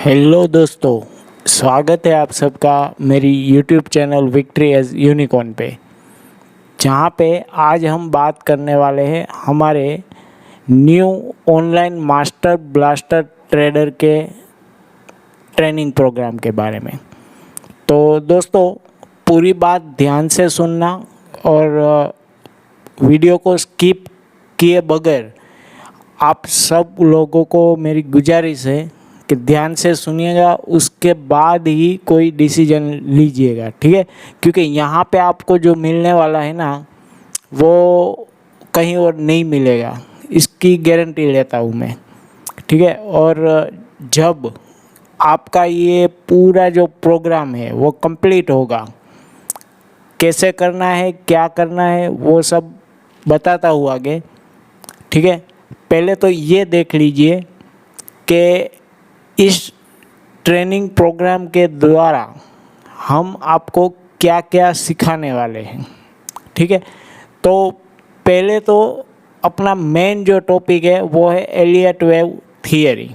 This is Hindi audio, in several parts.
हेलो दोस्तों, स्वागत है आप सबका मेरी YouTube channel victory as unicorn पे, जहाँ पे आज हम बात करने वाले हैं हमारे new online master blaster trader के ट्रेनिंग प्रोग्राम के बारे में। तो दोस्तों, पूरी बात ध्यान से सुनना और वीडियो को स्किप किए बगैर आप सब लोगों को मेरी गुजारिश है कि ध्यान से सुनिएगा, उसके बाद ही कोई डिसीजन लीजिएगा, ठीक है। क्योंकि यहाँ पे आपको जो मिलने वाला है ना, वो कहीं और नहीं मिलेगा, इसकी गारंटी लेता हूँ मैं, ठीक है। और जब आपका ये पूरा जो प्रोग्राम है वो कंप्लीट होगा, कैसे करना है, क्या करना है, वो सब बताता हूँ आगे, ठीक है। पहले तो ये देख लीजिए कि इस ट्रेनिंग प्रोग्राम के द्वारा हम आपको क्या क्या सिखाने वाले हैं, ठीक है। तो पहले तो अपना मेन जो टॉपिक है वो है एलियट वेव थियरी।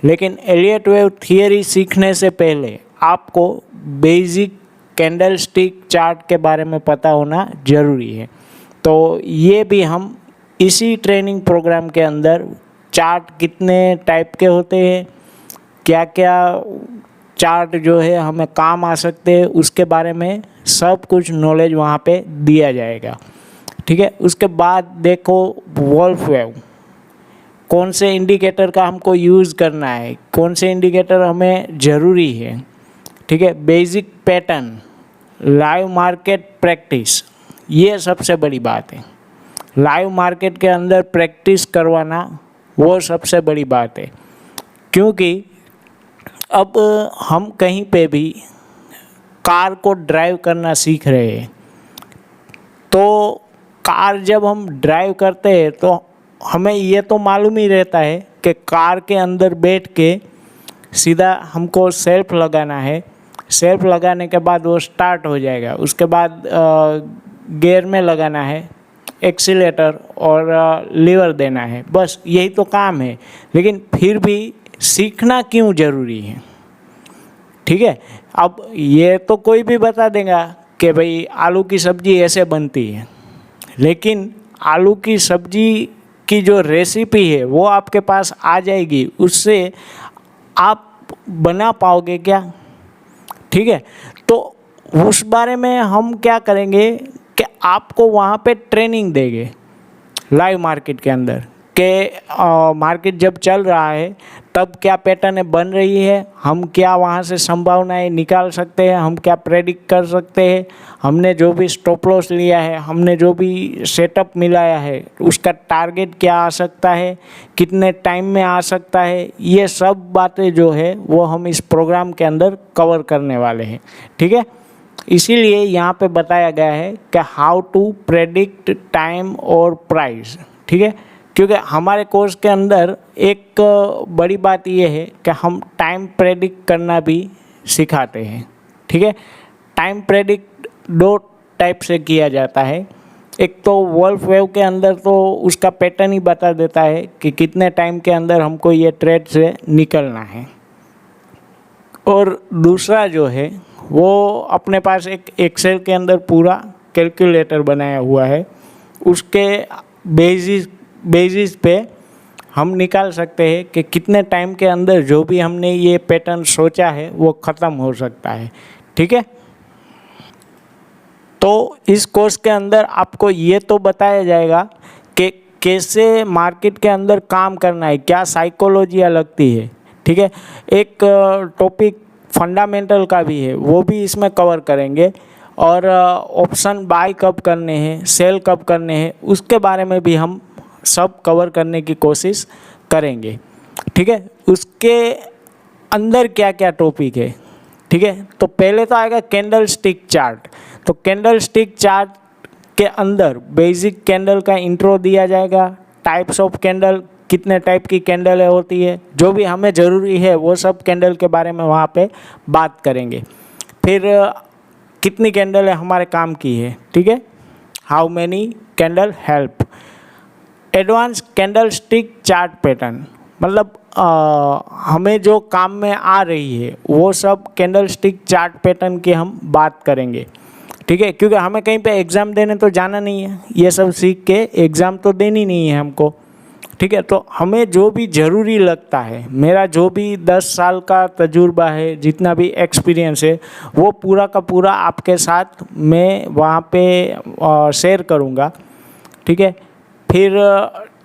लेकिन एलियट वेव थियरी सीखने से पहले आपको बेसिक कैंडलस्टिक चार्ट के बारे में पता होना ज़रूरी है। तो ये भी हम इसी ट्रेनिंग प्रोग्राम के अंदर चार्ट कितने टाइप के होते हैं, क्या क्या चार्ट जो है हमें काम आ सकते हैं, उसके बारे में सब कुछ नॉलेज वहाँ पे दिया जाएगा, ठीक है। उसके बाद देखो वोल्फ वेव, कौन से इंडिकेटर का हमको यूज़ करना है, कौन से इंडिकेटर हमें ज़रूरी है, ठीक है। Basic pattern, live market practice, ये सबसे बड़ी बात है। लाइव मार्केट के अंदर प्रैक्टिस करवाना वो सबसे बड़ी बात है, क्योंकि अब हम कहीं पे भी कार को ड्राइव करना सीख रहे हैं, तो कार जब हम ड्राइव करते हैं तो हमें ये तो मालूम ही रहता है कि कार के अंदर बैठ के सीधा हमको सेल्फ लगाना है, सेल्फ लगाने के बाद वो स्टार्ट हो जाएगा। उसके बाद गियर में लगाना है, एक्सीलेटर और लीवर देना है, बस यही तो काम है। लेकिन फिर भी सीखना क्यों ज़रूरी है, ठीक है। अब ये तो कोई भी बता देगा कि भाई आलू की सब्ज़ी ऐसे बनती है, लेकिन आलू की सब्ज़ी की जो रेसिपी है वो आपके पास आ जाएगी, उससे आप बना पाओगे क्या, ठीक है। तो उस बारे में हम क्या करेंगे कि आपको वहाँ पे ट्रेनिंग देंगे लाइव मार्केट के अंदर, कि मार्केट जब चल रहा है तब क्या पैटर्न बन रही है, हम क्या वहाँ से संभावनाएं निकाल सकते हैं, हम क्या प्रेडिक्ट कर सकते हैं, हमने जो भी स्टॉप लॉस लिया है, हमने जो भी सेटअप मिलाया है, उसका टारगेट क्या आ सकता है, कितने टाइम में आ सकता है, ये सब बातें जो है वो हम इस प्रोग्राम के अंदर कवर करने वाले हैं, ठीक है। इसीलिए यहाँ पे बताया गया है कि हाउ टू प्रेडिक्ट टाइम और प्राइस, ठीक है। क्योंकि हमारे कोर्स के अंदर एक बड़ी बात ये है कि हम टाइम प्रेडिक्ट करना भी सिखाते हैं, ठीक है। टाइम प्रेडिक्ट दो टाइप से किया जाता है। एक तो वोल्फ वेव के अंदर तो उसका पैटर्न ही बता देता है कि कितने टाइम के अंदर हमको ये ट्रेड से निकलना है, और दूसरा जो है वो अपने पास एक एक्सेल के अंदर पूरा कैलकुलेटर बनाया हुआ है, उसके बेसिस पे हम निकाल सकते हैं कि कितने टाइम के अंदर जो भी हमने ये पैटर्न सोचा है वो ख़त्म हो सकता है, ठीक है। तो इस कोर्स के अंदर आपको ये तो बताया जाएगा कि कैसे मार्केट के अंदर काम करना है, क्या साइकोलॉजियाँ लगती है, ठीक है। एक टॉपिक फंडामेंटल का भी है, वो भी इसमें कवर करेंगे, और ऑप्शन बाय कब करने हैं, सेल कब करने हैं, उसके बारे में भी हम सब कवर करने की कोशिश करेंगे, ठीक है। उसके अंदर क्या क्या टॉपिक है, ठीक है। तो पहले तो आएगा कैंडल स्टिक चार्ट। तो कैंडल स्टिक चार्ट के अंदर बेसिक कैंडल का इंट्रो दिया जाएगा, टाइप्स ऑफ कैंडल, कितने टाइप की कैंडल होती है, जो भी हमें ज़रूरी है वो सब कैंडल के बारे में वहाँ पे बात करेंगे। फिर कितनी कैंडल है हमारे काम की है, ठीक है, how many candle help. Advance candle stick chart pattern, मतलब हमें जो काम में आ रही है वो सब कैंडलस्टिक चार्ट पैटर्न की हम बात करेंगे, ठीक है। क्योंकि हमें कहीं पे एग्ज़ाम देने तो जाना नहीं है, ये सब सीख के एग्ज़ाम तो देनी नहीं है हमको, ठीक है। तो हमें जो भी ज़रूरी लगता है, मेरा जो भी 10 साल का तजुर्बा है, जितना भी एक्सपीरियंस है, वो पूरा का पूरा आपके साथ मैं वहाँ पे शेयर करूँगा, ठीक है। फिर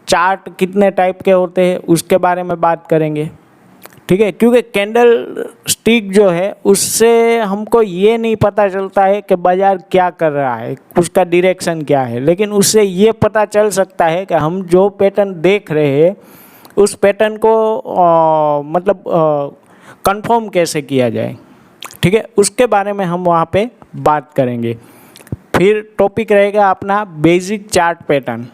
चार्ट कितने टाइप के होते हैं उसके बारे में बात करेंगे, ठीक है। क्योंकि कैंडल स्टिक जो है उससे हमको ये नहीं पता चलता है कि बाज़ार क्या कर रहा है, उसका डायरेक्शन क्या है, लेकिन उससे ये पता चल सकता है कि हम जो पैटर्न देख रहे हैं उस पैटर्न को मतलब कंफर्म कैसे किया जाए, ठीक है। उसके बारे में हम वहाँ पे बात करेंगे। फिर टॉपिक रहेगा अपना बेसिक चार्ट पैटर्न,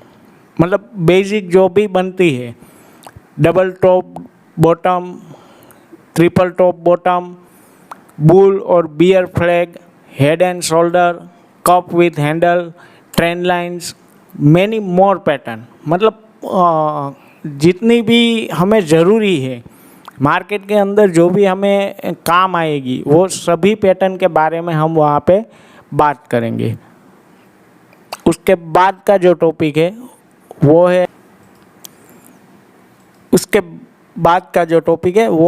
मतलब बेसिक जो भी बनती है, double top bottom, triple top bottom, bull और bear flag, head and shoulder, cup with handle, trend lines, many more pattern, मतलब जितनी भी हमें ज़रूरी है मार्केट के अंदर, जो भी हमें काम आएगी, वो सभी पैटर्न के बारे में हम वहाँ पे बात करेंगे। उसके बाद का जो टॉपिक है वो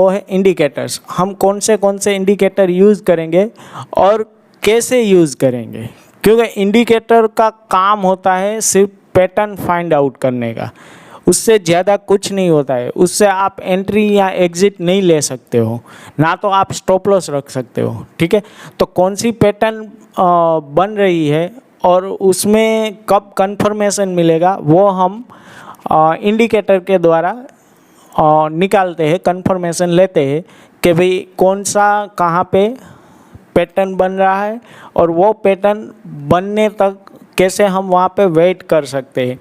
है इंडिकेटर्स। हम कौन से इंडिकेटर यूज़ करेंगे और कैसे यूज़ करेंगे, क्योंकि इंडिकेटर का काम होता है सिर्फ पैटर्न फाइंड आउट करने का, उससे ज़्यादा कुछ नहीं होता है। उससे आप एंट्री या एग्ज़िट नहीं ले सकते हो, ना तो आप स्टॉप लॉस रख सकते हो, ठीक है। तो कौन सी पैटर्न बन रही है और उसमें कब कंफर्मेशन मिलेगा, वो हम इंडिकेटर के द्वारा निकालते हैं, कंफर्मेशन लेते हैं कि भाई कौन सा कहाँ पे पैटर्न बन रहा है और वो पैटर्न बनने तक कैसे हम वहाँ पे वेट कर सकते हैं,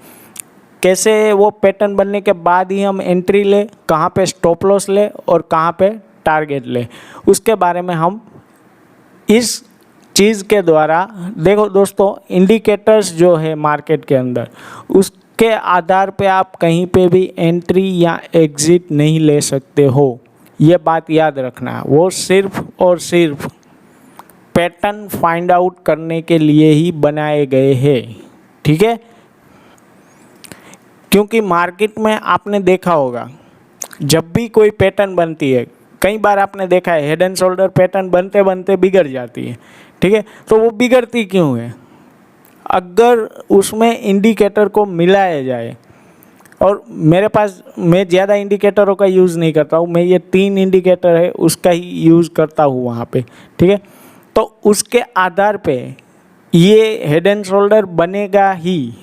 कैसे वो पैटर्न बनने के बाद ही हम एंट्री ले, कहाँ पे स्टॉप लॉस ले और कहाँ पे टारगेट ले, उसके बारे में हम इस चीज़ के द्वारा, देखो दोस्तों, इंडिकेटर्स जो है मार्केट के अंदर, उसके आधार पे आप कहीं पे भी एंट्री या एग्ज़िट नहीं ले सकते हो, ये बात याद रखना। वो सिर्फ और सिर्फ पैटर्न फाइंड आउट करने के लिए ही बनाए गए हैं, ठीक है। क्योंकि मार्केट में आपने देखा होगा जब भी कोई पैटर्न बनती है, कई बार आपने देखा है हेड एंड शोल्डर पैटर्न बनते बनते बिगड़ जाती है, ठीक है। तो वो बिगड़ती क्यों है? अगर उसमें इंडिकेटर को मिलाया जाए, और मेरे पास, मैं ज़्यादा इंडिकेटरों का यूज़ नहीं करता हूँ, मैं ये 3 इंडिकेटर है उसका ही यूज़ करता हूँ वहाँ पे, ठीक है। तो उसके आधार पे ये हेड एंड शोल्डर बनेगा ही,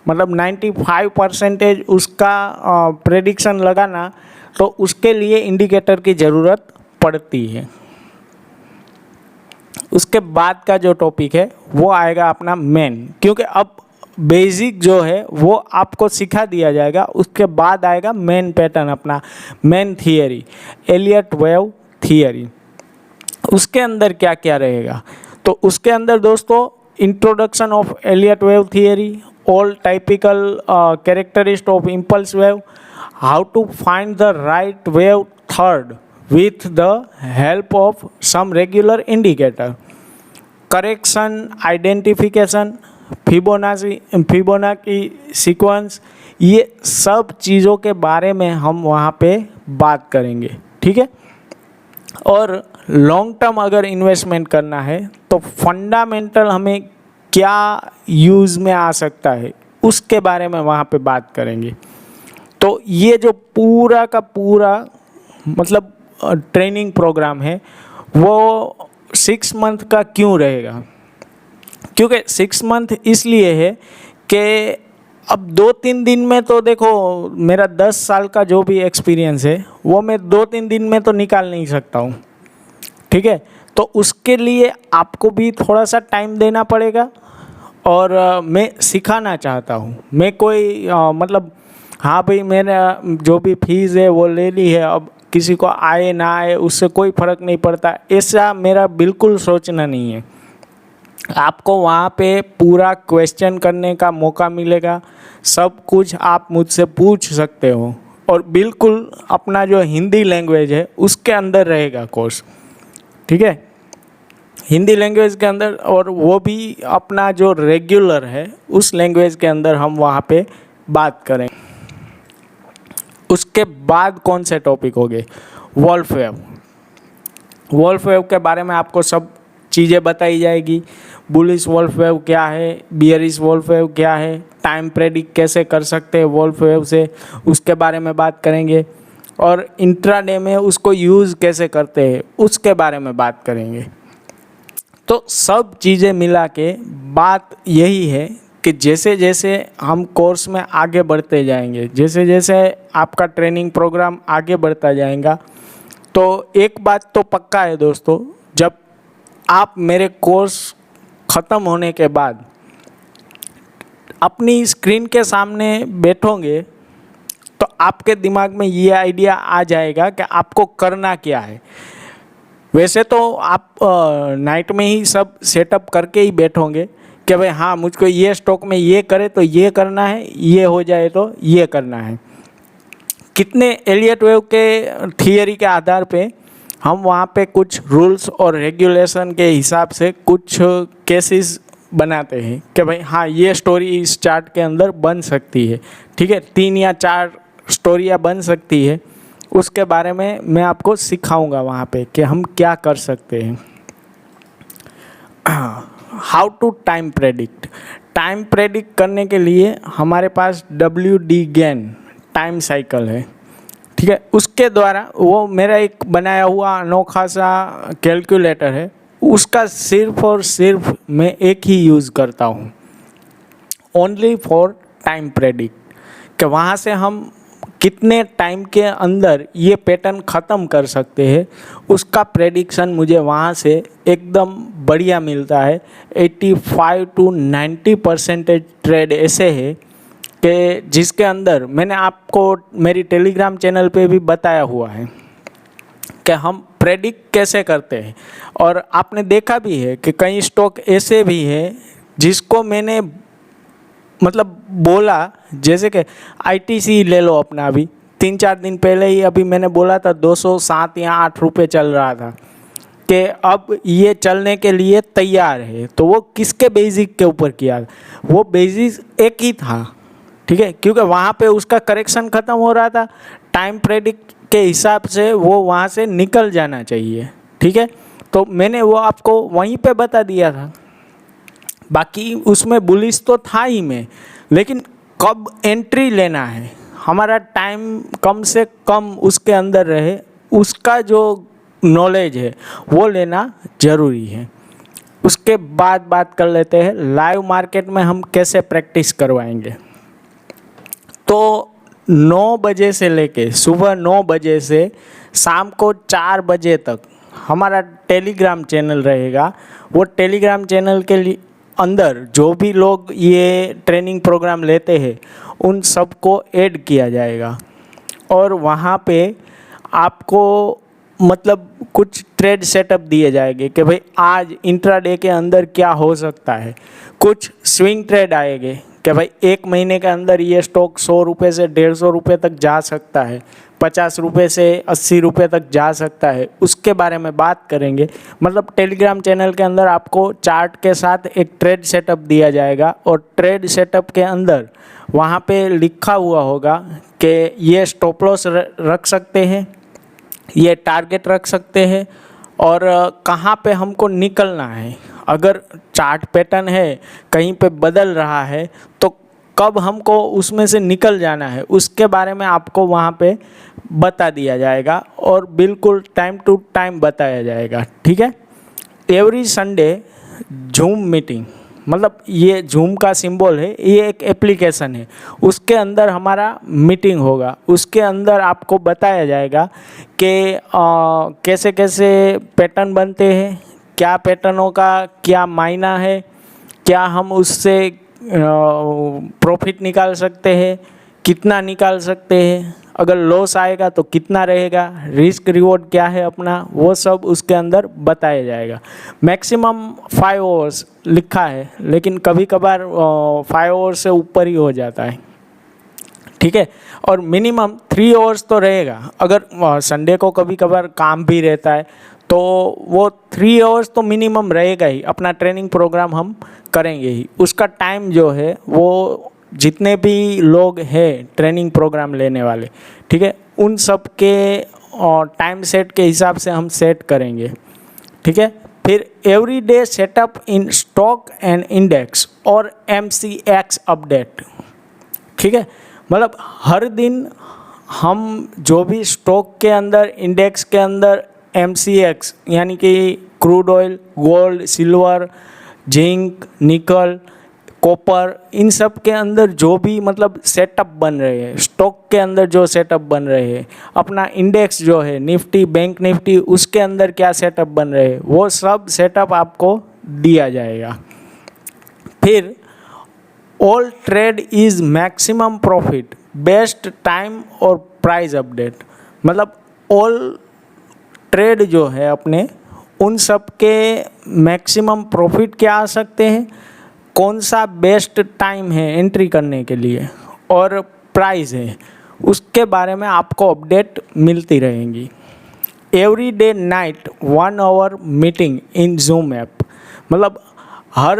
मतलब 95% उसका प्रेडिक्शन लगाना, तो उसके लिए इंडिकेटर की ज़रूरत पड़ती है। उसके बाद का जो टॉपिक है वो आएगा अपना मेन, क्योंकि अब बेसिक जो है वो आपको सिखा दिया जाएगा, उसके बाद आएगा मेन पैटर्न, अपना main theory, Elliott wave theory. उसके अंदर क्या क्या रहेगा, तो उसके अंदर दोस्तों introduction of Elliott wave theory, all typical characteristics of impulse wave, how to find the right wave third with the help of some regular indicator, correction identification, Fibonacci sequence, ये सब चीज़ों के बारे में हम वहाँ पे बात करेंगे, ठीक है। और लॉन्ग टर्म अगर इन्वेस्टमेंट करना है तो फंडामेंटल हमें क्या यूज़ में आ सकता है उसके बारे में वहाँ पे बात करेंगे। तो ये जो पूरा का पूरा मतलब ट्रेनिंग प्रोग्राम है वो 6 मंथ का क्यों रहेगा, क्योंकि 6 मंथ इसलिए है कि अब 2-3 दिन में तो देखो, मेरा 10 साल का जो भी एक्सपीरियंस है वो मैं 2-3 दिन में तो निकाल नहीं सकता हूँ, ठीक है। तो उसके लिए आपको भी थोड़ा सा टाइम देना पड़ेगा, और मैं सिखाना चाहता हूँ। मैं कोई मतलब हाँ भाई मैंने जो भी फीस है वो ले ली है, अब किसी को आए ना आए उससे कोई फ़र्क नहीं पड़ता, ऐसा मेरा बिल्कुल सोचना नहीं है। आपको वहाँ पे पूरा क्वेश्चन करने का मौका मिलेगा, सब कुछ आप मुझसे पूछ सकते हो, और बिल्कुल अपना जो हिंदी लैंग्वेज है उसके अंदर रहेगा कोर्स, ठीक है, हिंदी लैंग्वेज के अंदर, और वो भी अपना जो रेगुलर है उस लैंग्वेज के अंदर हम वहाँ पे बात करें। उसके बाद कौन से टॉपिक हो गए? वॉल्फवेव। वॉल्फवेव के बारे में आपको सब चीज़ें बताई जाएगी। बुलिश वॉल्फवेव क्या है, बियरिश वॉल्फवेव क्या है, टाइम प्रेडिक्ट कैसे कर सकते हैं वॉल्फवेव से, उसके बारे में बात करेंगे, और इंट्राडे में उसको यूज़ कैसे करते हैं उसके बारे में बात करेंगे। तो सब चीज़ें मिला के बात यही है कि जैसे जैसे हम कोर्स में आगे बढ़ते जाएंगे, जैसे जैसे आपका ट्रेनिंग प्रोग्राम आगे बढ़ता जाएगा, तो एक बात तो पक्का है दोस्तों, जब आप मेरे कोर्स ख़त्म होने के बाद अपनी स्क्रीन के सामने बैठोगे तो आपके दिमाग में ये आइडिया आ जाएगा कि आपको करना क्या है। वैसे तो आप नाइट में ही सब सेटअप करके ही बैठोगे कि भाई हाँ मुझको ये स्टॉक में ये करे तो ये करना है, ये हो जाए तो ये करना है। कितने एलियट वेव के थियरी के आधार पे हम वहाँ पे कुछ रूल्स और रेगुलेशन के हिसाब से कुछ केसेस बनाते हैं कि भाई हाँ ये स्टोरी इस चार्ट के अंदर बन सकती है, ठीक है, 3 या 4 स्टोरियाँ बन सकती है। उसके बारे में मैं आपको सिखाऊंगा वहाँ पे कि हम क्या कर सकते हैं। How to time predict. Time predict करने के लिए हमारे पास WD-GAN टाइम साइकिल है, ठीक है, उसके द्वारा वो मेरा एक बनाया हुआ अनोखा सा कैलकुलेटर है, उसका सिर्फ और सिर्फ मैं एक ही यूज़ करता हूँ, ओनली फॉर टाइम प्रेडिक्ट, कि वहाँ से हम कितने टाइम के अंदर ये पैटर्न ख़त्म कर सकते हैं उसका प्रेडिक्शन मुझे वहाँ से एकदम बढ़िया मिलता है। 85 to 90% ट्रेड ऐसे है कि जिसके अंदर मैंने आपको मेरी टेलीग्राम चैनल पे भी बताया हुआ है कि हम प्रेडिक्ट कैसे करते हैं। और आपने देखा भी है कि कई स्टॉक ऐसे भी हैं जिसको मैंने मतलब बोला, जैसे कि ITC ले लो अपना, अभी 3-4 दिन पहले ही अभी मैंने बोला था 207 या 8 रुपये चल रहा था कि अब ये चलने के लिए तैयार है। तो वो किसके बेसिक के ऊपर किया? वो बेसिक एक ही था, ठीक है, क्योंकि वहाँ पे उसका करेक्शन ख़त्म हो रहा था, टाइम प्रेडिक्ट के हिसाब से वो वहाँ से निकल जाना चाहिए, ठीक है। तो मैंने वो आपको वहीं पे बता दिया था। बाकी उसमें बुलिश तो था ही में, लेकिन कब एंट्री लेना है, हमारा टाइम कम से कम उसके अंदर रहे, उसका जो नॉलेज है वो लेना ज़रूरी है। उसके बाद बात कर लेते हैं लाइव मार्केट में हम कैसे प्रैक्टिस करवाएंगे। तो 9 बजे से लेके सुबह 9 बजे से शाम को 4 बजे तक हमारा टेलीग्राम चैनल रहेगा। वो टेलीग्राम चैनल के लिए अंदर जो भी लोग ये ट्रेनिंग प्रोग्राम लेते हैं उन सबको ऐड किया जाएगा, और वहाँ पे आपको मतलब कुछ ट्रेड सेटअप दिए जाएंगे कि भाई आज इंट्राडे के अंदर क्या हो सकता है। कुछ स्विंग ट्रेड आएंगे कि भाई 1 महीने के अंदर ये स्टॉक 100 रुपये से 150 रुपये तक जा सकता है, 50 रुपये से 80 रुपये तक जा सकता है, उसके बारे में बात करेंगे। मतलब टेलीग्राम चैनल के अंदर आपको चार्ट के साथ एक ट्रेड सेटअप दिया जाएगा, और ट्रेड सेटअप के अंदर वहाँ पे लिखा हुआ होगा कि ये स्टॉप लॉस रख सकते हैं, ये टारगेट रख सकते हैं, और कहाँ पे हमको निकलना है। अगर चार्ट पैटर्न है कहीं पे बदल रहा है तो कब हमको उसमें से निकल जाना है, उसके बारे में आपको वहाँ पे बता दिया जाएगा, और बिल्कुल टाइम टू टाइम बताया जाएगा, ठीक है। एवरी संडे जूम मीटिंग, मतलब ये जूम का सिंबल है, ये एक एप्लीकेशन है, उसके अंदर हमारा मीटिंग होगा। उसके अंदर आपको बताया जाएगा कि कैसे कैसे पैटर्न बनते हैं, क्या पैटर्नों का क्या मायना है, क्या हम उससे प्रॉफिट निकाल सकते हैं, कितना निकाल सकते हैं, अगर लॉस आएगा तो कितना रहेगा, रिस्क रिवॉर्ड क्या है अपना, वो सब उसके अंदर बताया जाएगा। मैक्सिमम 5 आवर्स लिखा है, लेकिन कभी कभार 5 आवर्स से ऊपर ही हो जाता है, ठीक है। और मिनिमम 3 आवर्स तो रहेगा। अगर संडे को कभी कभार काम भी रहता है तो वो 3 आवर्स तो मिनिमम रहेगा ही। अपना ट्रेनिंग प्रोग्राम हम करेंगे ही। उसका टाइम जो है वो जितने भी लोग हैं ट्रेनिंग प्रोग्राम लेने वाले, ठीक है, उन सब के टाइम सेट के हिसाब से हम सेट करेंगे, ठीक है। फिर every day setup in stock and index और MCX अपडेट, ठीक है। मतलब हर दिन हम जो भी स्टॉक के अंदर, इंडेक्स के अंदर MCX यानी कि crude oil, gold, silver, zinc, निकल, कॉपर, इन सब के अंदर जो भी मतलब सेटअप बन रहे हैं, स्टॉक के अंदर जो सेटअप बन रहे हैं, अपना इंडेक्स जो है निफ्टी, बैंक निफ्टी, उसके अंदर क्या सेटअप बन रहे हैं, वो सब सेटअप आपको दिया जाएगा। फिर all trade is maximum profit, best time और प्राइस अपडेट। मतलब ऑल ट्रेड जो है अपने, उन सब के मैक्सिमम प्रॉफिट क्या आ सकते हैं, कौन सा बेस्ट टाइम है एंट्री करने के लिए और प्राइस है, उसके बारे में आपको अपडेट मिलती रहेंगी। Every day night 1 hour meeting in Zoom app. मतलब हर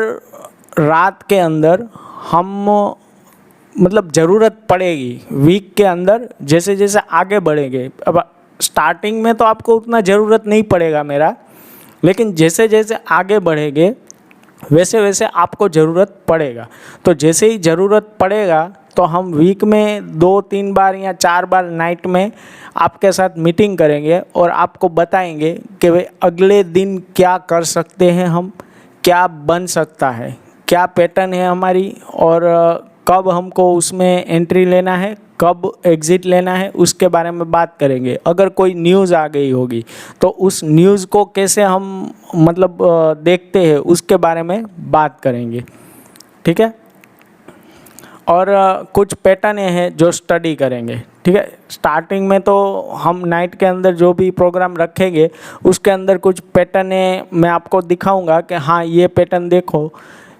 रात के अंदर हम मतलब ज़रूरत पड़ेगी वीक के अंदर, जैसे जैसे आगे बढ़ेंगे। अब स्टार्टिंग में तो आपको उतना ज़रूरत नहीं पड़ेगा मेरा, लेकिन जैसे जैसे आगे बढ़ेंगे वैसे वैसे आपको ज़रूरत पड़ेगा। तो जैसे ही ज़रूरत पड़ेगा तो हम वीक में 2-3 बार या 4 बार नाइट में आपके साथ मीटिंग करेंगे और आपको बताएंगे कि भाई अगले दिन क्या कर सकते हैं हम, क्या बन सकता है, क्या पैटर्न है हमारी, और कब हमको उसमें एंट्री लेना है, कब एग्ज़िट लेना है, उसके बारे में बात करेंगे। अगर कोई न्यूज़ आ गई होगी तो उस न्यूज़ को कैसे हम मतलब देखते हैं, उसके बारे में बात करेंगे, ठीक है। और कुछ पैटर्न हैं जो स्टडी करेंगे, ठीक है। स्टार्टिंग में तो हम नाइट के अंदर जो भी प्रोग्राम रखेंगे उसके अंदर कुछ पैटर्न मैं आपको दिखाऊंगा कि हाँ ये पैटर्न देखो।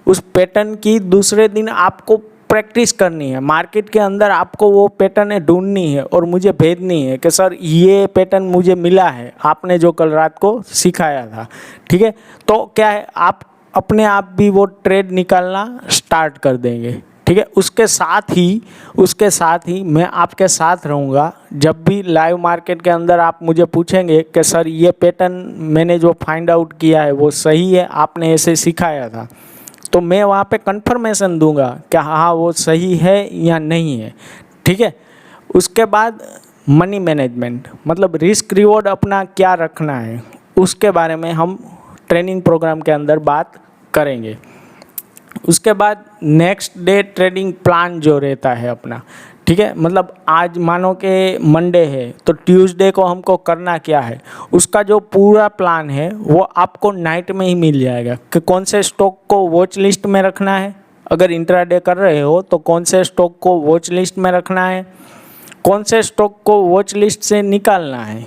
उस पैटर्न की दूसरे दिन आपको प्रैक्टिस करनी है, मार्केट के अंदर आपको वो पैटर्न ढूंढनी है और मुझे भेजनी है कि सर ये पैटर्न मुझे मिला है, आपने जो कल रात को सिखाया था, ठीक है। तो क्या है, आप अपने आप भी वो ट्रेड निकालना स्टार्ट कर देंगे, ठीक है। उसके साथ ही मैं आपके साथ रहूँगा। जब भी लाइव मार्केट के अंदर आप मुझे पूछेंगे कि सर ये पैटर्न मैंने जो फाइंड आउट किया है वो सही है, आपने ऐसे सिखाया था, तो मैं वहाँ पे कंफर्मेशन दूंगा कि हाँ वो सही है या नहीं है, ठीक है। उसके बाद मनी मैनेजमेंट, मतलब रिस्क रिवॉर्ड अपना क्या रखना है, उसके बारे में हम ट्रेनिंग प्रोग्राम के अंदर बात करेंगे। उसके बाद नेक्स्ट डे ट्रेडिंग प्लान जो रहता है अपना, ठीक है। मतलब आज मानो कि मंडे है तो ट्यूसडे को हमको करना क्या है, उसका जो पूरा प्लान है वो आपको नाइट में ही मिल जाएगा कि कौन से स्टॉक को वॉच लिस्ट में रखना है, अगर इंट्राडे कर रहे हो तो कौन से स्टॉक को वॉच लिस्ट में रखना है, कौन से स्टॉक को वॉच लिस्ट से निकालना है,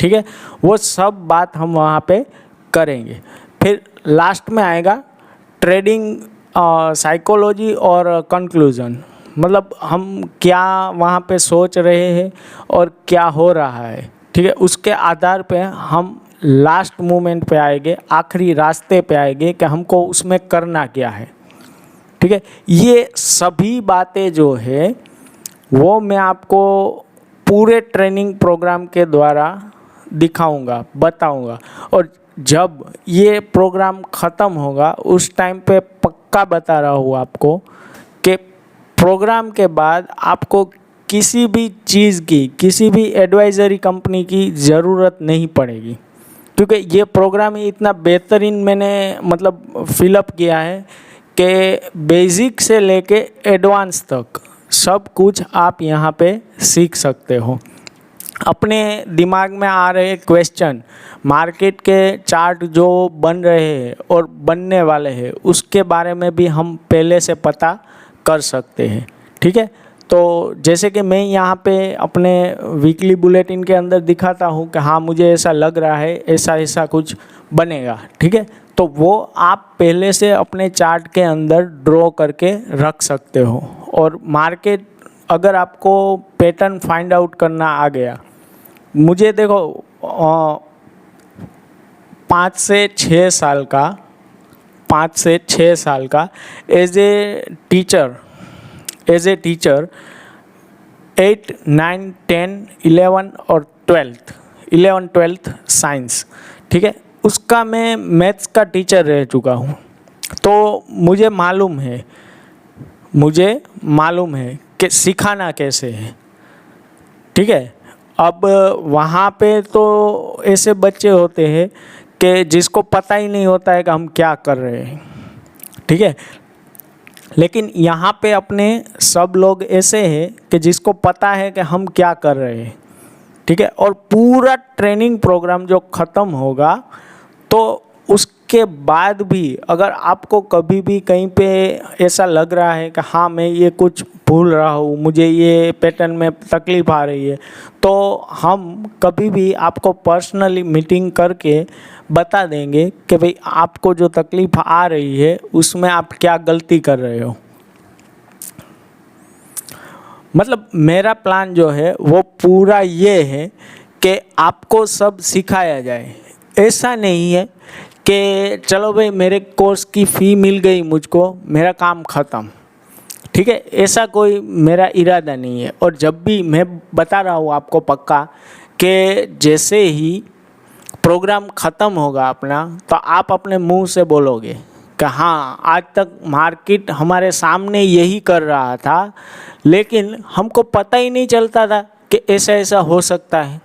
ठीक है। वो सब बात हम वहाँ पे करेंगे। फिर लास्ट में आएगा ट्रेडिंग साइकोलॉजी और कंक्लूज़न। मतलब हम क्या वहाँ पे सोच रहे हैं और क्या हो रहा है, ठीक है। उसके आधार पे हम लास्ट मोमेंट पे आएंगे, आखिरी रास्ते पे आएंगे कि हमको उसमें करना क्या है, ठीक है। ये सभी बातें जो है वो मैं आपको पूरे ट्रेनिंग प्रोग्राम के द्वारा दिखाऊंगा, बताऊंगा। और जब ये प्रोग्राम ख़त्म होगा उस टाइम पे पक्का बता रहा हूँ आपको कि प्रोग्राम के बाद आपको किसी भी चीज़ की, किसी भी एडवाइज़री कंपनी की ज़रूरत नहीं पड़ेगी, क्योंकि ये प्रोग्राम ही इतना बेहतरीन मैंने मतलब फिलअप किया है कि बेसिक से लेके एडवांस तक सब कुछ आप यहाँ पे सीख सकते हो। अपने दिमाग में आ रहे क्वेश्चन, मार्केट के चार्ट जो बन रहे हैं और बनने वाले हैं, उसके बारे में भी हम पहले से पता कर सकते हैं, ठीक है। तो जैसे कि मैं यहाँ पे अपने वीकली बुलेटिन के अंदर दिखाता हूँ कि हाँ मुझे ऐसा लग रहा है, ऐसा ऐसा कुछ बनेगा, ठीक है। तो वो आप पहले से अपने चार्ट के अंदर ड्रॉ करके रख सकते हो। और मार्केट अगर आपको पैटर्न फाइंड आउट करना आ गया, मुझे देखो 5 से 6 साल का एज ए टीचर 8, 9, 10, 11 और 12th साइंस, ठीक है, उसका मैं मैथ्स का टीचर रह चुका हूँ। तो मुझे मालूम है कि सिखाना कैसे है, ठीक है। अब वहाँ पे तो ऐसे बच्चे होते हैं कि जिसको पता ही नहीं होता है कि हम क्या कर रहे हैं, ठीक है। लेकिन यहाँ पे अपने सब लोग ऐसे हैं कि जिसको पता है कि हम क्या कर रहे हैं, ठीक है। और पूरा ट्रेनिंग प्रोग्राम जो ख़त्म होगा तो उसके बाद भी अगर आपको कभी भी कहीं पे ऐसा लग रहा है कि हाँ मैं ये कुछ भूल रहा हूँ, मुझे ये पैटर्न में तकलीफ़ आ रही है, तो हम कभी भी आपको पर्सनली मीटिंग करके बता देंगे कि भाई आपको जो तकलीफ़ आ रही है उसमें आप क्या गलती कर रहे हो। मतलब मेरा प्लान जो है वो पूरा ये है कि आपको सब सिखाया जाए। ऐसा नहीं है कि चलो भाई मेरे कोर्स की फ़ी मिल गई मुझको, मेरा काम ख़त्म, ठीक है, ऐसा कोई मेरा इरादा नहीं है। और जब भी मैं बता रहा हूँ आपको पक्का कि जैसे ही प्रोग्राम ख़त्म होगा अपना, तो आप अपने मुंह से बोलोगे कि हाँ आज तक मार्केट हमारे सामने यही कर रहा था, लेकिन हमको पता ही नहीं चलता था कि ऐसा ऐसा हो सकता है,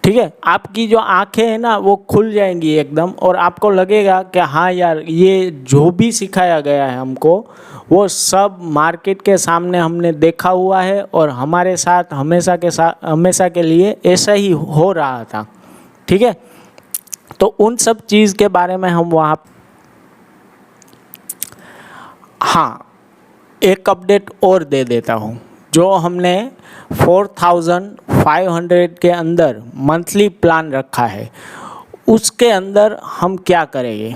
ठीक है। आपकी जो आंखें हैं ना वो खुल जाएंगी एकदम, और आपको लगेगा कि हाँ यार ये जो भी सिखाया गया है हमको वो सब मार्केट के सामने हमने देखा हुआ है और हमारे साथ हमेशा के लिए ऐसा ही हो रहा था, ठीक है। तो उन सब चीज़ के बारे में हम वहाँ, हाँ एक अपडेट और दे देता हूँ। जो हमने 4500 के अंदर मंथली प्लान रखा है उसके अंदर हम क्या करेंगे,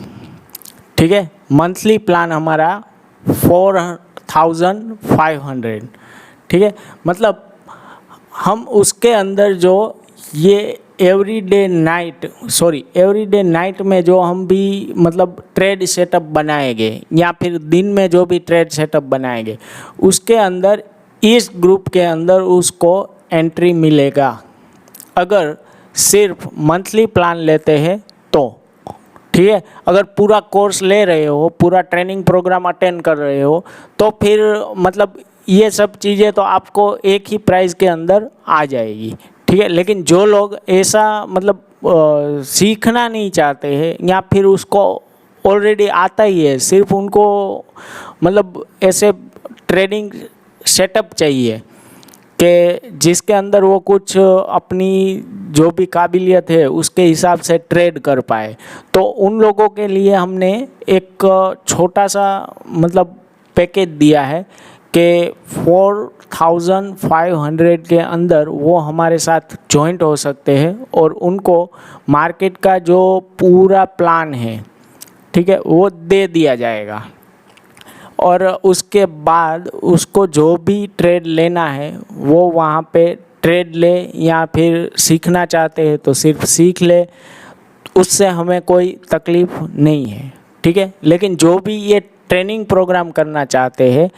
ठीक है। मंथली प्लान हमारा 4500, ठीक है। मतलब हम उसके अंदर जो ये एवरीडे नाइट में जो हम भी मतलब ट्रेड सेटअप बनाएंगे या फिर दिन में जो भी ट्रेड सेटअप बनाएंगे उसके अंदर इस ग्रुप के अंदर उसको एंट्री मिलेगा। अगर सिर्फ मंथली प्लान लेते हैं तो, ठीक है। अगर पूरा कोर्स ले रहे हो, पूरा ट्रेनिंग प्रोग्राम अटेंड कर रहे हो, तो फिर मतलब ये सब चीज़ें तो आपको एक ही प्राइस के अंदर आ जाएगी, ठीक है। लेकिन जो लोग ऐसा मतलब सीखना नहीं चाहते हैं या फिर उसको ऑलरेडी आता ही है, सिर्फ उनको मतलब ऐसे ट्रेडिंग सेटअप चाहिए कि जिसके अंदर वो कुछ अपनी जो भी काबिलियत है उसके हिसाब से ट्रेड कर पाए, तो उन लोगों के लिए हमने एक छोटा सा मतलब पैकेज दिया है कि 4500 के अंदर वो हमारे साथ जॉइंट हो सकते हैं और उनको मार्केट का जो पूरा प्लान है, ठीक है, वो दे दिया जाएगा। और उसके बाद उसको जो भी ट्रेड लेना है वो वहाँ पे ट्रेड ले, या फिर सीखना चाहते हैं तो सिर्फ सीख ले, उससे हमें कोई तकलीफ़ नहीं है, ठीक है। लेकिन जो भी ये ट्रेनिंग प्रोग्राम करना चाहते हैं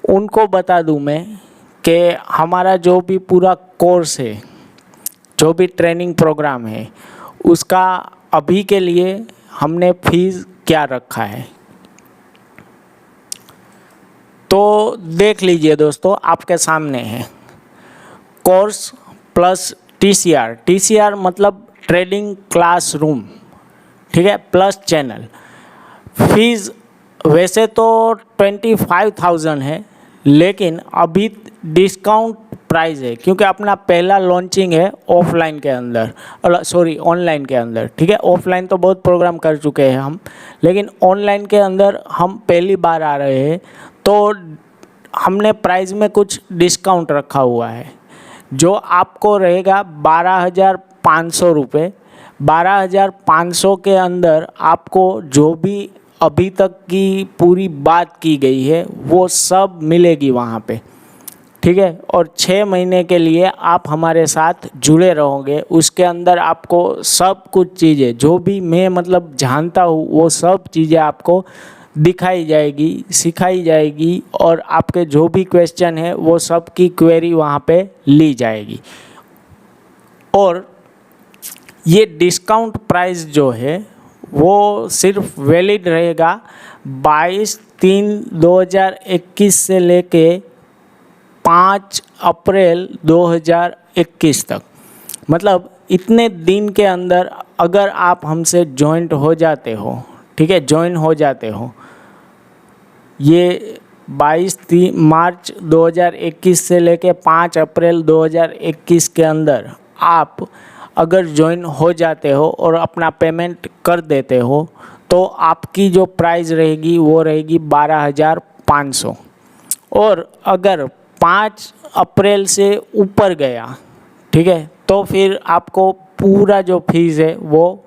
उनको बता दूं मैं कि हमारा जो भी पूरा कोर्स है, जो भी ट्रेनिंग प्रोग्राम है, उसका अभी के लिए हमने फीस क्या रखा है। तो देख लीजिए दोस्तों, आपके सामने है कोर्स प्लस टीसीआर मतलब ट्रेडिंग क्लासरूम, ठीक है, प्लस चैनल। फीस वैसे तो 25,000 है, लेकिन अभी डिस्काउंट प्राइस है क्योंकि अपना पहला लॉन्चिंग है ऑफलाइन के अंदर, ऑनलाइन के अंदर, ठीक है। ऑफलाइन तो बहुत प्रोग्राम कर चुके हैं हम, लेकिन ऑनलाइन के अंदर हम पहली बार आ रहे हैं, तो हमने प्राइस में कुछ डिस्काउंट रखा हुआ है जो आपको रहेगा 12,500 रुपये। 12,500 के अंदर आपको जो भी अभी तक की पूरी बात की गई है वो सब मिलेगी वहाँ पे, ठीक है। और 6 महीने के लिए आप हमारे साथ जुड़े रहोगे। उसके अंदर आपको सब कुछ चीज़ें जो भी मैं मतलब जानता हूँ वो सब चीज़ें आपको दिखाई जाएगी, सिखाई जाएगी, और आपके जो भी क्वेश्चन है वो सब की क्वेरी वहाँ पे ली जाएगी। और ये डिस्काउंट प्राइस जो है वो सिर्फ वैलिड रहेगा 22/3/2021 से लेके 5 अप्रैल 2021 तक। मतलब इतने दिन के अंदर अगर आप हमसे जॉइंट हो जाते हो, ठीक है, ज्वाइन हो जाते हो, ये 22 मार्च 2021 से लेके 5 अप्रैल 2021 के अंदर आप अगर ज्वाइन हो जाते हो और अपना पेमेंट कर देते हो तो आपकी जो प्राइस रहेगी वो रहेगी 12,500। और अगर 5 अप्रैल से ऊपर गया, ठीक है, तो फिर आपको पूरा जो फीस है वो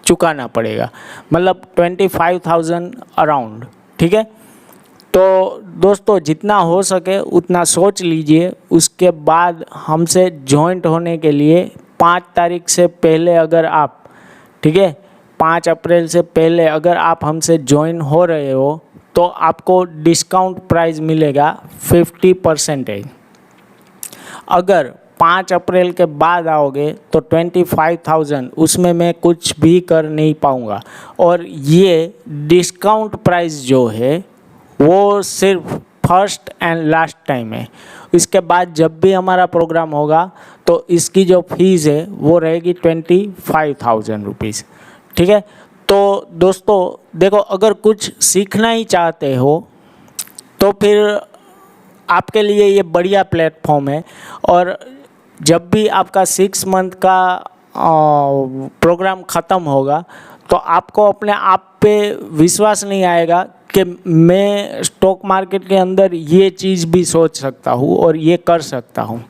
चुकाना पड़ेगा, मतलब 25,000 अराउंड, ठीक है। तो दोस्तों जितना हो सके उतना सोच लीजिए। उसके बाद हमसे जॉइंट होने के लिए 5 तारीख से पहले अगर आप, ठीक है, 5 अप्रैल से पहले अगर आप हमसे ज्वाइन हो रहे हो तो आपको डिस्काउंट प्राइस मिलेगा 50%। अगर 5 अप्रैल के बाद आओगे तो 25,000, उसमें मैं कुछ भी कर नहीं पाऊँगा। और ये डिस्काउंट प्राइस जो है वो सिर्फ फर्स्ट एंड लास्ट टाइम है। इसके बाद जब भी हमारा प्रोग्राम होगा तो इसकी जो फीस है वो रहेगी 25,000 रुपीज़, ठीक है। तो दोस्तों देखो, अगर कुछ सीखना ही चाहते हो तो फिर आपके लिए ये बढ़िया प्लेटफॉर्म है। और जब भी आपका 6 मंथ का प्रोग्राम ख़त्म होगा तो आपको अपने आप पे विश्वास नहीं आएगा कि मैं स्टॉक मार्केट के अंदर ये चीज़ भी सोच सकता हूँ और ये कर सकता हूँ,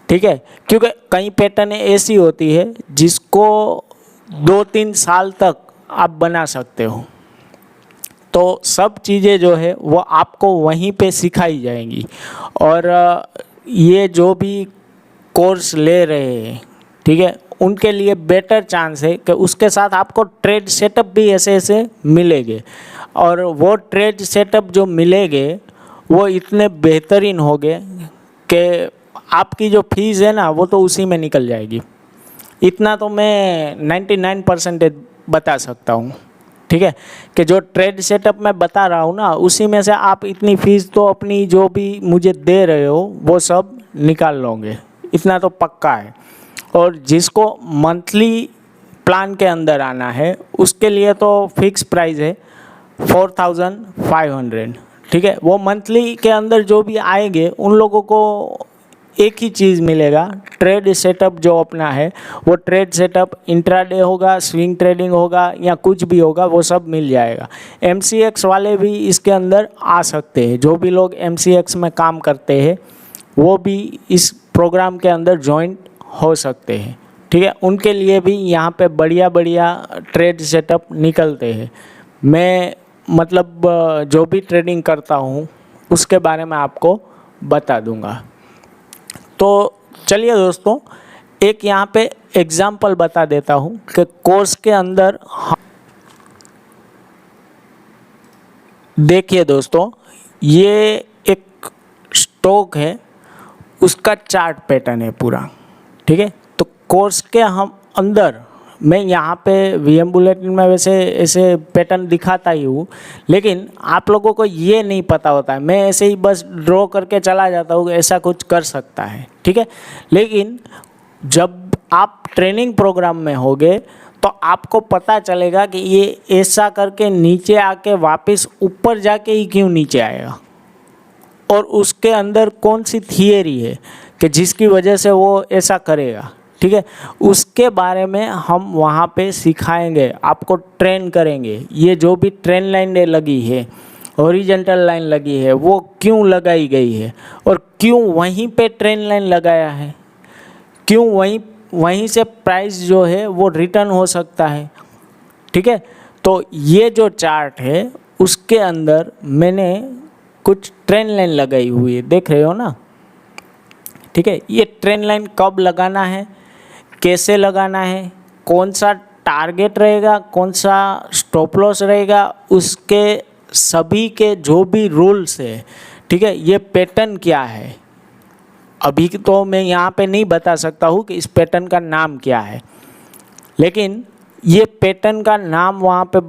ठीक है। क्योंकि कई पैटर्न ऐसी होती है जिसको 2-3 साल तक आप बना सकते हो। तो सब चीज़ें जो है वो आपको वहीं पे सिखाई जाएंगी। और ये जो भी कोर्स ले रहे हैं, ठीक है, उनके लिए बेटर चांस है कि उसके साथ आपको ट्रेड सेटअप भी ऐसे ऐसे मिलेंगे। और वो ट्रेड सेटअप जो मिलेंगे वो इतने बेहतरीन होंगे कि आपकी जो फीस है ना वो तो उसी में निकल जाएगी। इतना तो मैं 99% बता सकता हूँ, ठीक है, कि जो ट्रेड सेटअप मैं बता रहा हूँ ना उसी में से आप इतनी फीस तो अपनी जो भी मुझे दे रहे हो वो सब निकाल लोगे, इतना तो पक्का है। और जिसको मंथली प्लान के अंदर आना है उसके लिए तो फिक्स प्राइस है 4,500, ठीक है। वो मंथली के अंदर जो भी आएंगे उन लोगों को एक ही चीज़ मिलेगा, ट्रेड सेटअप जो अपना है वो ट्रेड सेटअप इंट्राडे होगा, स्विंग ट्रेडिंग होगा या कुछ भी होगा वो सब मिल जाएगा। MCX वाले भी इसके अंदर आ सकते हैं, जो भी लोग MCX में काम करते हैं वो भी इस प्रोग्राम के अंदर ज्वाइन हो सकते हैं, ठीक है। उनके लिए भी यहाँ पे बढ़िया बढ़िया ट्रेड सेटअप निकलते हैं। मैं मतलब जो भी ट्रेडिंग करता हूँ उसके बारे में आपको बता दूँगा। तो चलिए दोस्तों, एक यहाँ पे एग्जाम्पल बता देता हूँ कि कोर्स के अंदर देखिए दोस्तों, ये एक स्टॉक है, उसका चार्ट पैटर्न है पूरा, ठीक है। तो कोर्स के हम अंदर मैं यहाँ पे VM बुलेटिन में वैसे ऐसे पैटर्न दिखाता ही हूँ, लेकिन आप लोगों को ये नहीं पता होता है। मैं ऐसे ही बस ड्रॉ करके चला जाता हूँ, ऐसा कुछ कर सकता है, ठीक है। लेकिन जब आप ट्रेनिंग प्रोग्राम में होगे तो आपको पता चलेगा कि ये ऐसा करके नीचे आके वापस ऊपर जाके ही क्यों नीचे आएगा और उसके अंदर कौन सी थियरी है कि जिसकी वजह से वो ऐसा करेगा, ठीक है। उसके बारे में हम वहाँ पे सिखाएंगे, आपको ट्रेन करेंगे। ये जो भी ट्रेन लाइन लगी है, हॉरिजॉन्टल लाइन लगी है, वो क्यों लगाई गई है और क्यों वहीं पे ट्रेन लाइन लगाया है, क्यों वहीं से प्राइस जो है वो रिटर्न हो सकता है, ठीक है। तो ये जो चार्ट है उसके अंदर मैंने कुछ ट्रेन लाइन लगाई हुई है, देख रहे हो ना, ठीक है। ये ट्रेंड लाइन कब लगाना है, कैसे लगाना है, कौन सा टारगेट रहेगा, कौन सा स्टॉप लॉस रहेगा, उसके सभी के जो भी रूल्स है, ठीक है, ये पैटर्न क्या है, अभी तो मैं यहाँ पे नहीं बता सकता हूँ कि इस पैटर्न का नाम क्या है, लेकिन ये पैटर्न का नाम वहाँ पे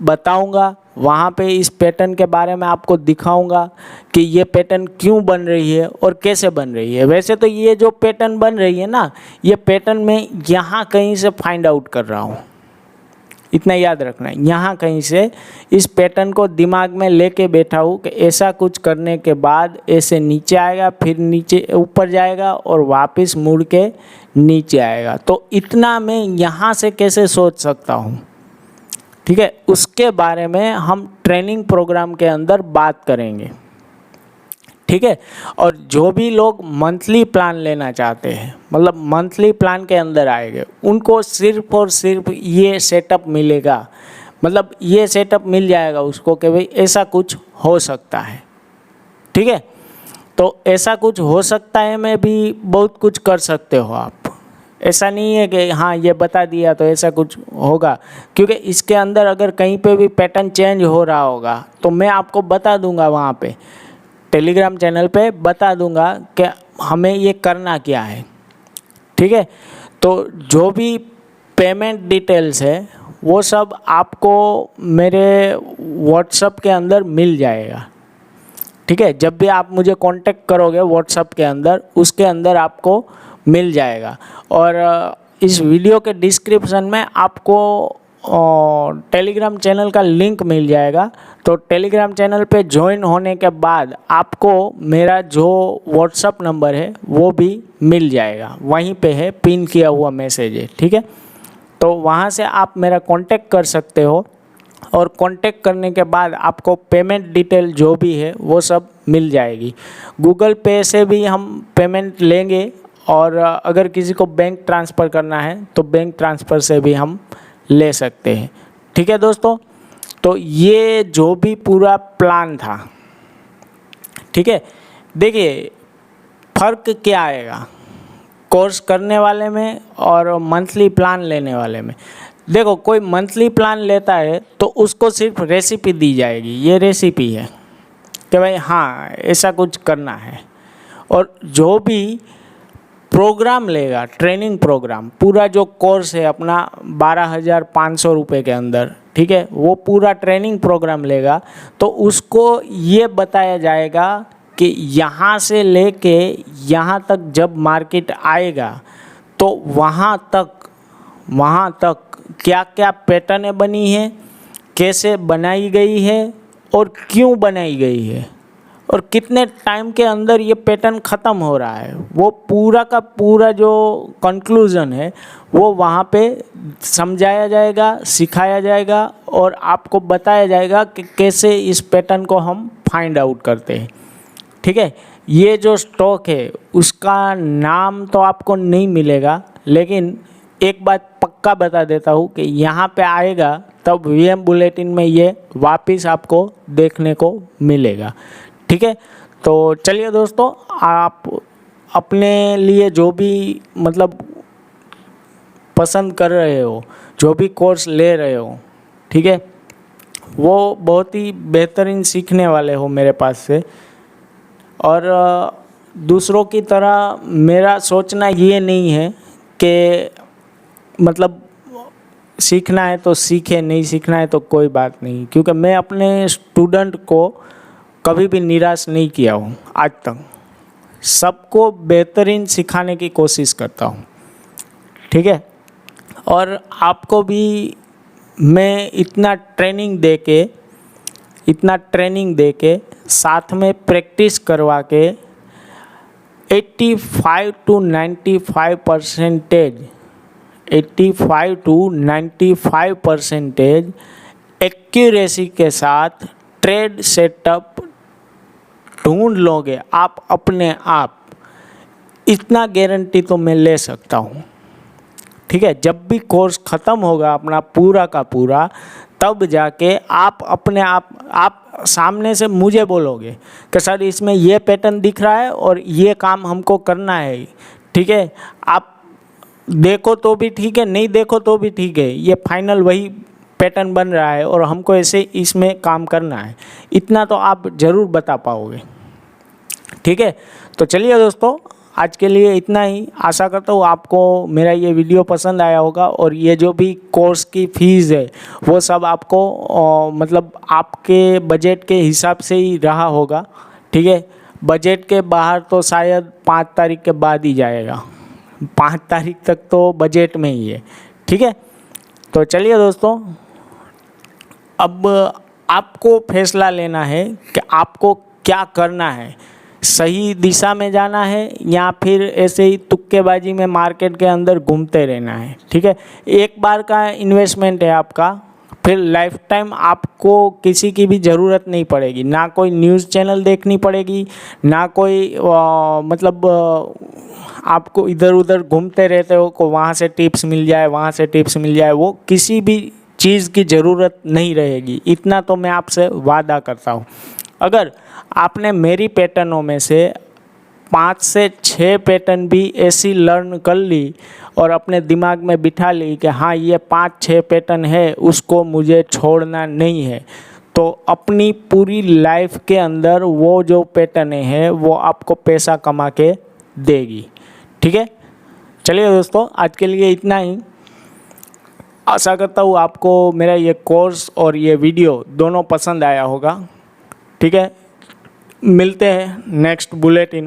बताऊँगा, वहाँ पे इस पैटर्न के बारे में आपको दिखाऊंगा कि ये पैटर्न क्यों बन रही है और कैसे बन रही है। वैसे तो ये जो पैटर्न बन रही है ना, ये पैटर्न मैं यहाँ कहीं से फाइंड आउट कर रहा हूँ, इतना याद रखना है। यहाँ कहीं से इस पैटर्न को दिमाग में लेके बैठा हूँ कि ऐसा कुछ करने के बाद ऐसे नीचे आएगा, फिर नीचे ऊपर जाएगा और वापस मुड़ के नीचे आएगा। तो इतना मैं यहाँ से कैसे सोच सकता हूँ, ठीक है, उसके बारे में हम ट्रेनिंग प्रोग्राम के अंदर बात करेंगे, ठीक है। और जो भी लोग मंथली प्लान लेना चाहते हैं, मतलब मंथली प्लान के अंदर आएंगे, उनको सिर्फ और सिर्फ ये सेटअप मिलेगा, मतलब ये सेटअप मिल जाएगा उसको कि भाई ऐसा कुछ हो सकता है, ठीक है। तो ऐसा कुछ हो सकता है में भी बहुत कुछ कर सकते हो आप। ऐसा नहीं है कि हाँ ये बता दिया तो ऐसा कुछ होगा, क्योंकि इसके अंदर अगर कहीं पे भी पैटर्न चेंज हो रहा होगा तो मैं आपको बता दूंगा, वहाँ पे टेलीग्राम चैनल पे बता दूंगा कि हमें ये करना क्या है, ठीक है। तो जो भी पेमेंट डिटेल्स है वो सब आपको मेरे व्हाट्सएप के अंदर मिल जाएगा, ठीक है। जब भी आप मुझे कांटेक्ट करोगे व्हाट्सएप के अंदर, उसके अंदर आपको मिल जाएगा। और इस वीडियो के डिस्क्रिप्शन में आपको टेलीग्राम चैनल का लिंक मिल जाएगा। तो टेलीग्राम चैनल पे ज्वाइन होने के बाद आपको मेरा जो व्हाट्सअप नंबर है वो भी मिल जाएगा, वहीं पे है, पिन किया हुआ मैसेज है, ठीक है। तो वहाँ से आप मेरा कांटेक्ट कर सकते हो, और कांटेक्ट करने के बाद आपको पेमेंट डिटेल जो भी है वो सब मिल जाएगी। गूगल पे से भी हम पेमेंट लेंगे, और अगर किसी को बैंक ट्रांसफ़र करना है तो बैंक ट्रांसफ़र से भी हम ले सकते हैं, ठीक है दोस्तों। तो ये जो भी पूरा प्लान था, ठीक है, देखिए फ़र्क क्या आएगा कोर्स करने वाले में और मंथली प्लान लेने वाले में। देखो कोई मंथली प्लान लेता है तो उसको सिर्फ रेसिपी दी जाएगी, ये रेसिपी है कि भाई हाँ ऐसा कुछ करना है, और जो भी प्रोग्राम लेगा, ट्रेनिंग प्रोग्राम, पूरा जो कोर्स है अपना 12,500 रुपये के अंदर, ठीक है, वो पूरा ट्रेनिंग प्रोग्राम लेगा तो उसको ये बताया जाएगा कि यहाँ से लेके यहाँ तक जब मार्केट आएगा तो वहाँ तक क्या क्या पैटर्नें बनी है, कैसे बनाई गई है और क्यों बनाई गई है, और कितने टाइम के अंदर ये पैटर्न ख़त्म हो रहा है, वो पूरा का पूरा जो कंक्लूज़न है वो वहाँ पे समझाया जाएगा, सिखाया जाएगा, और आपको बताया जाएगा कि कैसे इस पैटर्न को हम फाइंड आउट करते हैं, ठीक है। ये जो स्टॉक है उसका नाम तो आपको नहीं मिलेगा, लेकिन एक बात पक्का बता देता हूँ कि यहाँ पे आएगा तब वीएम बुलेटिन में ये वापस आपको देखने को मिलेगा, ठीक है। तो चलिए दोस्तों, आप अपने लिए जो भी मतलब पसंद कर रहे हो, जो भी कोर्स ले रहे हो, ठीक है, वो बहुत ही बेहतरीन सीखने वाले हो मेरे पास से। और दूसरों की तरह मेरा सोचना ये नहीं है कि मतलब सीखना है तो सीखे, नहीं सीखना है तो कोई बात नहीं, क्योंकि मैं अपने स्टूडेंट को कभी भी निराश नहीं किया हूँ आज तक, सबको बेहतरीन सिखाने की कोशिश करता हूँ, ठीक है। और आपको भी मैं इतना ट्रेनिंग दे के साथ में प्रैक्टिस करवा के 85 to 95% एक्यूरेसी के साथ ट्रेड सेटअप ढूंढ लोगे आप अपने आप, इतना गारंटी तो मैं ले सकता हूँ, ठीक है। जब भी कोर्स ख़त्म होगा अपना पूरा का पूरा, तब जाके आप अपने आप सामने से मुझे बोलोगे कि सर इसमें ये पैटर्न दिख रहा है और ये काम हमको करना है, ठीक है, आप देखो तो भी ठीक है, नहीं देखो तो भी ठीक है, ये फाइनल वही पैटर्न बन रहा है और हमको ऐसे इसमें काम करना है, इतना तो आप ज़रूर बता पाओगे। ठीक है, तो चलिए दोस्तों, आज के लिए इतना ही। आशा करता हूँ आपको मेरा ये वीडियो पसंद आया होगा और ये जो भी कोर्स की फ़ीस है वो सब आपको मतलब आपके बजट के हिसाब से ही रहा होगा। ठीक है, बजट के बाहर तो शायद 5 तारीख के बाद ही जाएगा, 5 तारीख तक तो बजट में ही है। ठीक है, तो चलिए दोस्तों, अब आपको फैसला लेना है कि आपको क्या करना है, सही दिशा में जाना है या फिर ऐसे ही तुक्केबाजी में मार्केट के अंदर घूमते रहना है। ठीक है, एक बार का इन्वेस्टमेंट है आपका, फिर लाइफ टाइम आपको किसी की भी ज़रूरत नहीं पड़ेगी, ना कोई न्यूज़ चैनल देखनी पड़ेगी, ना कोई मतलब आपको इधर उधर घूमते रहते हो को वहाँ से टिप्स मिल जाए, वहाँ से टिप्स मिल जाए, वो किसी भी चीज़ की ज़रूरत नहीं रहेगी। इतना तो मैं आपसे वादा करता हूँ। अगर आपने मेरी पैटर्नों में से 5 से 6 पैटर्न भी ऐसी लर्न कर ली और अपने दिमाग में बिठा ली कि हाँ ये 5-6 पैटर्न है, उसको मुझे छोड़ना नहीं है, तो अपनी पूरी लाइफ के अंदर वो जो पैटर्न है वो आपको पैसा कमा के देगी। ठीक है, चलिए दोस्तों, आज के लिए इतना ही। आशा करता हूँ आपको मेरा ये कोर्स और ये वीडियो दोनों पसंद आया होगा। ठीक है, मिलते हैं नेक्स्ट बुलेटिन